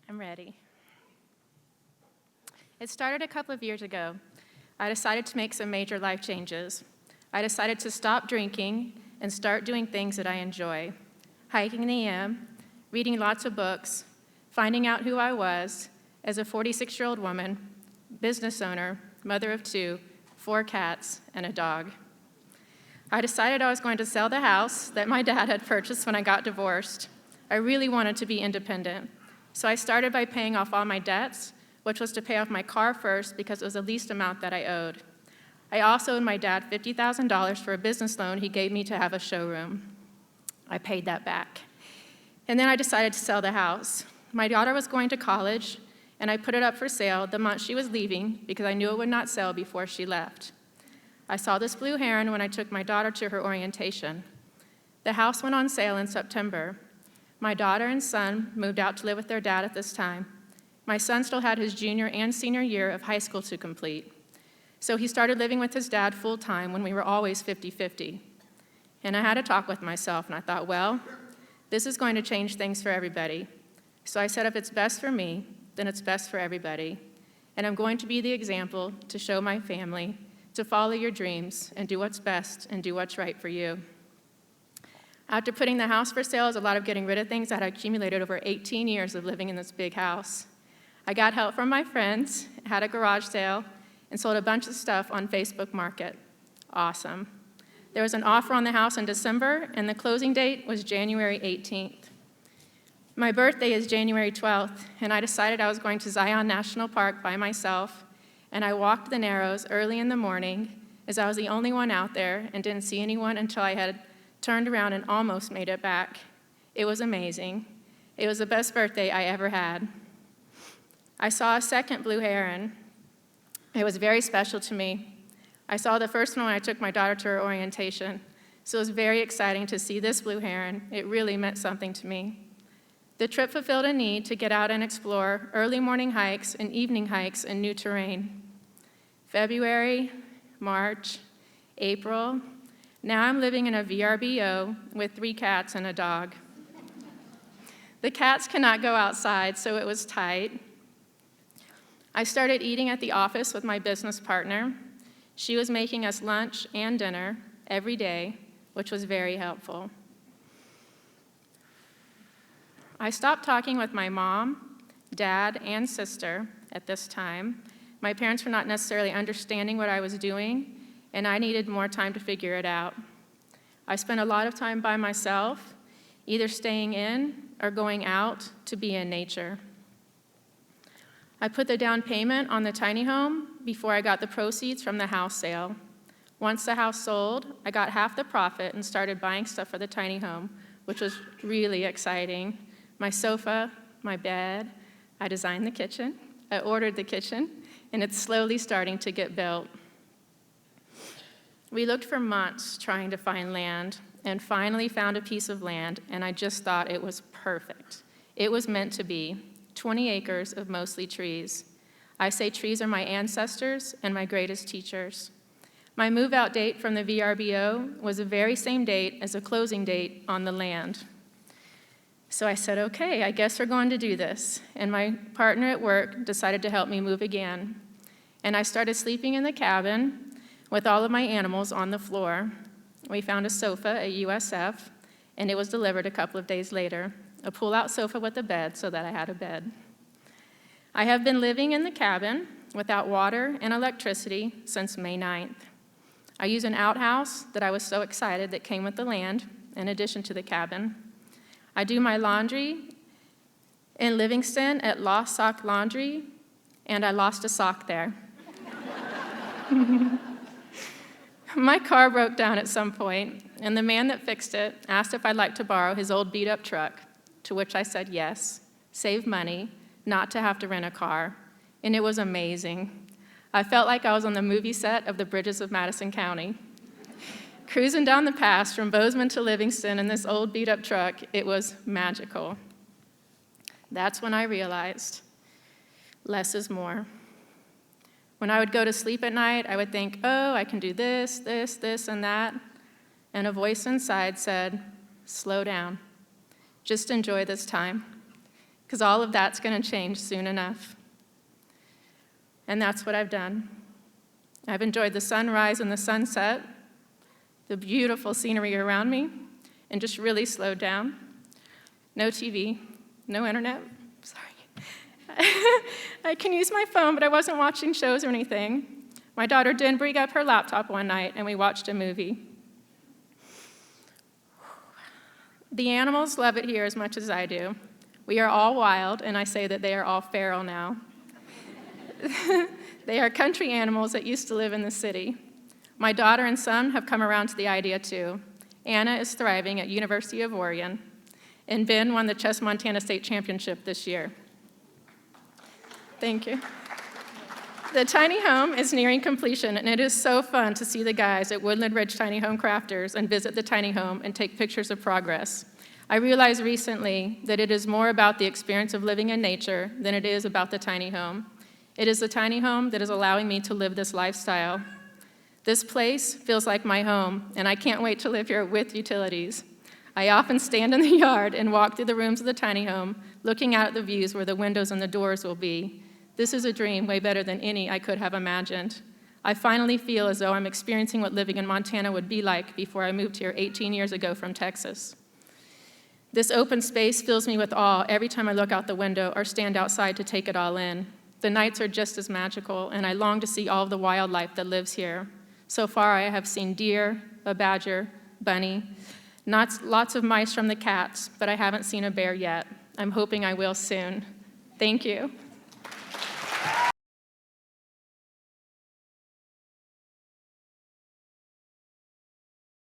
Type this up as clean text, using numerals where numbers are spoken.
I'm ready. It started a couple of years ago. I decided to make some major life changes. I decided to stop drinking and start doing things that I enjoy. Hiking in the AM, reading lots of books, finding out who I was as a 46-year-old woman, business owner, mother of 2, 4 cats, and a dog. I decided I was going to sell the house that my dad had purchased when I got divorced. I really wanted to be independent. So I started by paying off all my debts, which was to pay off my car first because it was the least amount that I owed. I also owed my dad $50,000 for a business loan he gave me to have a showroom. I paid that back. And then I decided to sell the house. My daughter was going to college, and I put it up for sale the month she was leaving because I knew it would not sell before she left. I saw this blue heron when I took my daughter to her orientation. The house went on sale in September. My daughter and son moved out to live with their dad at this time. My son still had his junior and senior year of high school to complete. So he started living with his dad full-time when we were always 50-50. And I had a talk with myself, and I thought, well, this is going to change things for everybody. So I said, if it's best for me, then it's best for everybody. And I'm going to be the example to show my family to follow your dreams and do what's best and do what's right for you. After putting the house for sale, is a lot of getting rid of things that had accumulated over 18 years of living in this big house. I got help from my friends, had a garage sale, and sold a bunch of stuff on Facebook Market. Awesome. There was an offer on the house in December, and the closing date was January 18th. My birthday is January 12th, and I decided I was going to Zion National Park by myself, and I walked the Narrows early in the morning as I was the only one out there and didn't see anyone until I had turned around and almost made it back. It was amazing. It was the best birthday I ever had. I saw a second blue heron. It was very special to me. I saw the first one when I took my daughter to her orientation, so it was very exciting to see this blue heron. It really meant something to me. The trip fulfilled a need to get out and explore early morning hikes and evening hikes in new terrain. February, March, April. Now I'm living in a VRBO with 3 cats and a dog. The cats cannot go outside, so it was tight. I started eating at the office with my business partner. She was making us lunch and dinner every day, which was very helpful. I stopped talking with my mom, dad, and sister at this time. My parents were not necessarily understanding what I was doing, and I needed more time to figure it out. I spent a lot of time by myself, either staying in or going out to be in nature. I put the down payment on the tiny home before I got the proceeds from the house sale. Once the house sold, I got half the profit and started buying stuff for the tiny home, which was really exciting. My sofa, my bed, I designed the kitchen, I ordered the kitchen, and it's slowly starting to get built. We looked for months trying to find land and finally found a piece of land, and I just thought it was perfect. It was meant to be 20 acres of mostly trees. I say trees are my ancestors and my greatest teachers. My move-out date from the VRBO was the very same date as the closing date on the land. So I said, okay, I guess we're going to do this. And my partner at work decided to help me move again. And I started sleeping in the cabin with all of my animals on the floor. We found a sofa at USF, and it was delivered a couple of days later, a pull-out sofa with a bed so that I had a bed. I have been living in the cabin without water and electricity since May 9th. I use an outhouse that I was so excited that came with the land, in addition to the cabin. I do my laundry in Livingston at Lost Sock Laundry, and I lost a sock there. My car broke down at some point, and the man that fixed it asked if I'd like to borrow his old beat-up truck, to which I said yes, save money, not to have to rent a car, and it was amazing. I felt like I was on the movie set of The Bridges of Madison County. Cruising down the pass from Bozeman to Livingston in this old beat-up truck, it was magical. That's when I realized less is more. When I would go to sleep at night, I would think, oh, I can do this, this, this, and that. And a voice inside said, slow down. Just enjoy this time. because all of that's going to change soon enough. And that's what I've done. I've enjoyed the sunrise and the sunset, the beautiful scenery around me, and just really slowed down. No TV, no internet. Sorry. I can use my phone, but I wasn't watching shows or anything. My daughter did bring up her laptop one night, and we watched a movie. The animals love it here as much as I do. We are all wild, and I say that they are all feral now. They are country animals that used to live in the city. My daughter and son have come around to the idea too. Anna is thriving at University of Oregon, and Ben won the Chess Montana State Championship this year. Thank you. The tiny home is nearing completion, and it is so fun to see the guys at Woodland Ridge Tiny Home Crafters and visit the tiny home and take pictures of progress. I realized recently that it is more about the experience of living in nature than it is about the tiny home. It is the tiny home that is allowing me to live this lifestyle. This place feels like my home, and I can't wait to live here with utilities. I often stand in the yard and walk through the rooms of the tiny home, looking out at the views where the windows and the doors will be. This is a dream way better than any I could have imagined. I finally feel as though I'm experiencing what living in Montana would be like before I moved here 18 years ago from Texas. This open space fills me with awe every time I look out the window or stand outside to take it all in. The nights are just as magical, and I long to see all of the wildlife that lives here. So far, I have seen deer, a badger, bunny, lots of mice from the cats, but I haven't seen a bear yet. I'm hoping I will soon. Thank you.